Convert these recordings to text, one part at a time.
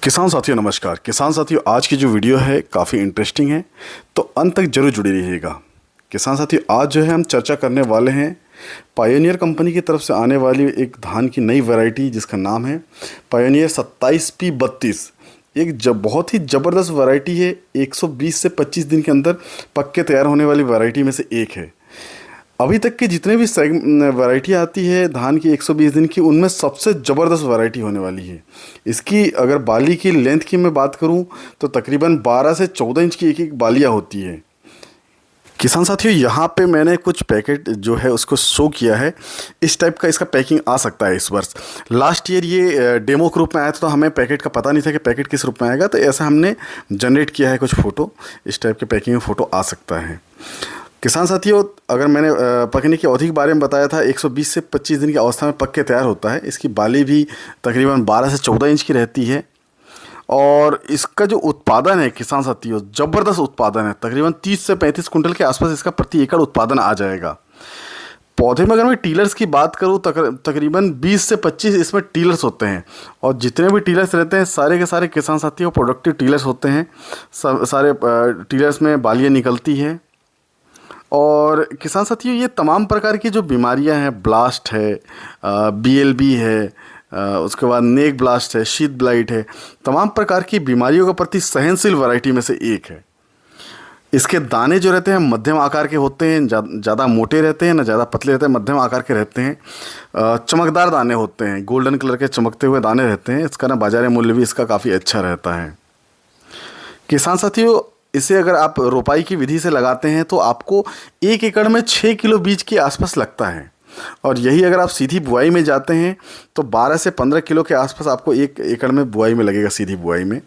किसान साथियों नमस्कार। किसान साथियों, आज की जो वीडियो है काफ़ी इंटरेस्टिंग है, तो अंत तक जरूर जुड़े रहिएगा। किसान साथियों, आज जो है हम चर्चा करने वाले हैं पायोनियर कंपनी की तरफ से आने वाली एक धान की नई वैरायटी जिसका नाम है पायोनियर 27P32। एक बहुत ही ज़बरदस्त वैरायटी है। 120 से 25 दिन के अंदर पक के तैयार होने वाली वैरायटी में से एक है। अभी तक के जितने भी वैरायटी आती है धान की 120 दिन की, उनमें सबसे ज़बरदस्त वैरायटी होने वाली है। इसकी अगर बाली की लेंथ की मैं बात करूं तो तकरीबन 12 से 14 इंच की एक एक बालियाँ होती है। किसान साथियों, यहाँ पे मैंने कुछ पैकेट जो है उसको शो किया है। इस टाइप का इसका पैकिंग आ सकता है इस वर्ष। लास्ट ईयर ये डेमो के रूप में आया था, तो हमें पैकेट का पता नहीं था कि पैकेट किस रूप में आएगा, तो ऐसा हमने जनरेट किया है कुछ फ़ोटो। इस टाइप के पैकिंग में फ़ोटो आ सकता है। किसान साथियों, अगर मैंने पकने की अवधि के बारे में बताया था, 120 से 25 दिन की अवस्था में पक के तैयार होता है। इसकी बाली भी तकरीबन 12 से 14 इंच की रहती है और इसका जो उत्पादन है किसान साथियों, ज़बरदस्त उत्पादन है। तकरीबन 30 से 35 कुंटल के आसपास इसका प्रति एकड़ उत्पादन आ जाएगा। पौधे में अगर मैं टीलर्स की बात करूं, तकरीबन 20 से 25 इसमें टीलर्स होते हैं और जितने भी टीलर्स रहते हैं सारे के सारे किसान साथियों प्रोडक्टिव टीलर्स होते हैं। सारे टीलर्स में बालियाँ निकलती है। और किसान साथियों, ये तमाम प्रकार की जो बीमारियां हैं, ब्लास्ट है, BLB है, उसके बाद नेक ब्लास्ट है, शीत ब्लाइट है, तमाम प्रकार की बीमारियों के प्रति सहनशील वैरायटी में से एक है। इसके दाने जो रहते हैं मध्यम आकार के होते हैं, ज़्यादा मोटे रहते हैं ना ज़्यादा पतले रहते हैं, मध्यम आकार के रहते हैं। चमकदार दाने होते हैं, गोल्डन कलर के चमकते हुए दाने रहते हैं। इसका ना बाज़ारी मूल्य भी इसका काफ़ी अच्छा रहता है। किसान साथियों, इसे अगर आप रोपाई की विधि से लगाते हैं तो आपको 1 एकड़ में 6 किलो बीज के आसपास लगता है। और यही अगर आप सीधी बुआई में जाते हैं तो 12 से 15 किलो के आसपास आपको 1 एकड़ में बुआई में लगेगा, सीधी बुआई में।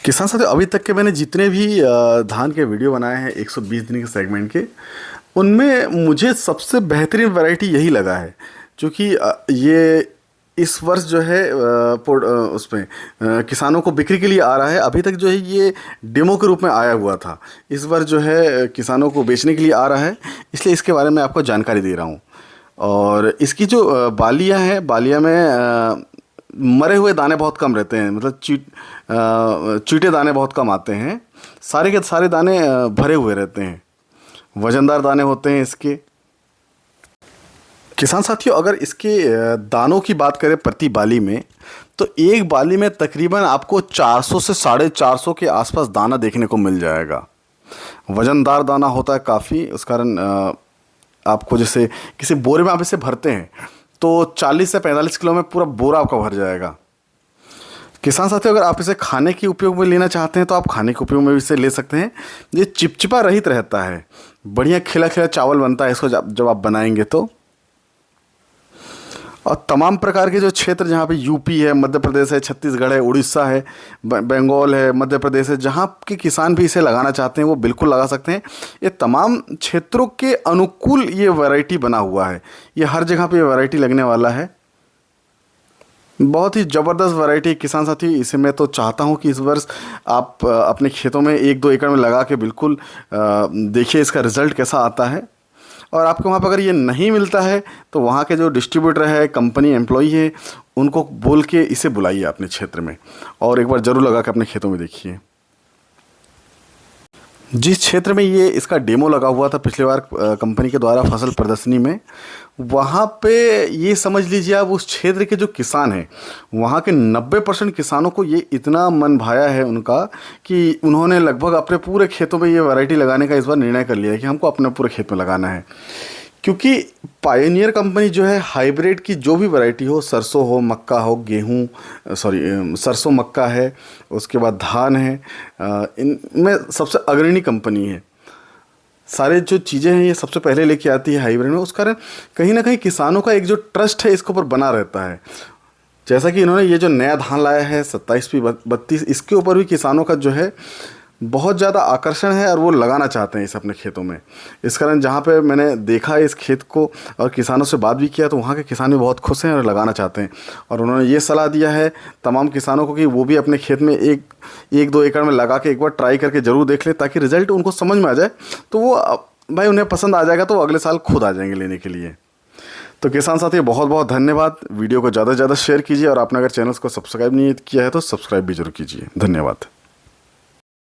किसान साथियों, अभी तक के मैंने जितने भी धान के वीडियो बनाए हैं 120 दिन के सेगमेंट के, उनमें मुझे सबसे बेहतरीन वैरायटी यही लगा है। क्योंकि ये इस वर्ष जो है उसमें किसानों को बिक्री के लिए आ रहा है। अभी तक जो है ये डेमो के रूप में आया हुआ था। इस वर्ष जो है किसानों को बेचने के लिए आ रहा है, इसलिए इसके बारे में आपको जानकारी दे रहा हूँ। और इसकी जो बालियाँ हैं, बालियाँ में मरे हुए दाने बहुत कम रहते हैं, मतलब चीटे दाने बहुत कम आते हैं। सारे के सारे दाने भरे हुए रहते हैं, वजनदार दाने होते हैं इसके। किसान साथियों, अगर इसके दानों की बात करें प्रति बाली में, तो एक बाली में तकरीबन आपको 400 से 450 के आसपास दाना देखने को मिल जाएगा। वज़नदार दाना होता है काफ़ी, उस कारण आपको जैसे किसी बोरे में आप इसे भरते हैं तो 40 से 45 किलो में पूरा बोरा आपका भर जाएगा। किसान साथियों, अगर आप इसे खाने के उपयोग में लेना चाहते हैं तो आप खाने के उपयोग में भी इसे ले सकते हैं। ये चिपचिपा रहित रहता है, बढ़िया खिला खिला चावल बनता है इसको जब आप बनाएंगे तो। और तमाम प्रकार के जो क्षेत्र जहाँ पे यूपी है, मध्य प्रदेश है, छत्तीसगढ़ है, उड़ीसा है, बंगाल है, मध्य प्रदेश है, जहाँ के किसान भी इसे लगाना चाहते हैं वो बिल्कुल लगा सकते हैं। ये तमाम क्षेत्रों के अनुकूल ये वैरायटी बना हुआ है। ये हर जगह पे ये वैरायटी लगने वाला है। बहुत ही ज़बरदस्त वैरायटी किसान साथी। इसे मैं तो चाहता हूँ कि इस वर्ष आप अपने खेतों में 1-2 एकड़ में लगा के बिल्कुल देखिए इसका रिज़ल्ट कैसा आता है। और आपको वहाँ पर अगर ये नहीं मिलता है तो वहाँ के जो डिस्ट्रीब्यूटर है, कंपनी एम्प्लॉई है, उनको बोल के इसे बुलाइए अपने क्षेत्र में और एक बार ज़रूर लगा के अपने खेतों में देखिए। जिस क्षेत्र में ये इसका डेमो लगा हुआ था पिछली बार कंपनी के द्वारा फसल प्रदर्शनी में, वहाँ पे ये समझ लीजिए आप उस क्षेत्र के जो किसान हैं, वहाँ के 90% किसानों को ये इतना मन भाया है उनका कि उन्होंने लगभग अपने पूरे खेतों में ये वैरायटी लगाने का इस बार निर्णय कर लिया है कि हमको अपने पूरे खेत में लगाना है। क्योंकि पायोनियर कंपनी जो है हाइब्रिड की जो भी वैरायटी हो, सरसों हो, मक्का हो, सरसों मक्का है, उसके बाद धान है, इनमें सबसे अग्रणी कंपनी है। सारे जो चीज़ें हैं ये सबसे पहले लेके आती है हाइब्रिड में। उस कारण कहीं ना कहीं किसानों का एक जो ट्रस्ट है इसके ऊपर बना रहता है। जैसा कि इन्होंने ये जो नया धान लाया है 27P32, इसके ऊपर भी किसानों का जो है बहुत ज़्यादा आकर्षण है और वो लगाना चाहते हैं इसे अपने खेतों में। इस कारण जहाँ पे मैंने देखा इस खेत को और किसानों से बात भी किया तो वहाँ के किसान भी बहुत खुश हैं और लगाना चाहते हैं। और उन्होंने ये सलाह दिया है तमाम किसानों को कि वो भी अपने खेत में 1-2 एकड़ में लगा के एक बार ट्राई करके ज़रूर देख लें, ताकि रिज़ल्ट उनको समझ में आ जाए तो वो भाई उन्हें पसंद आ जाएगा तो वो अगले साल खुद आ जाएंगे लेने के लिए। तो किसान साथियों बहुत बहुत धन्यवाद। वीडियो को ज़्यादा से ज़्यादा शेयर कीजिए और आपने अगर चैनल को सब्सक्राइब नहीं किया है तो सब्सक्राइब भी जरूर कीजिए। धन्यवाद।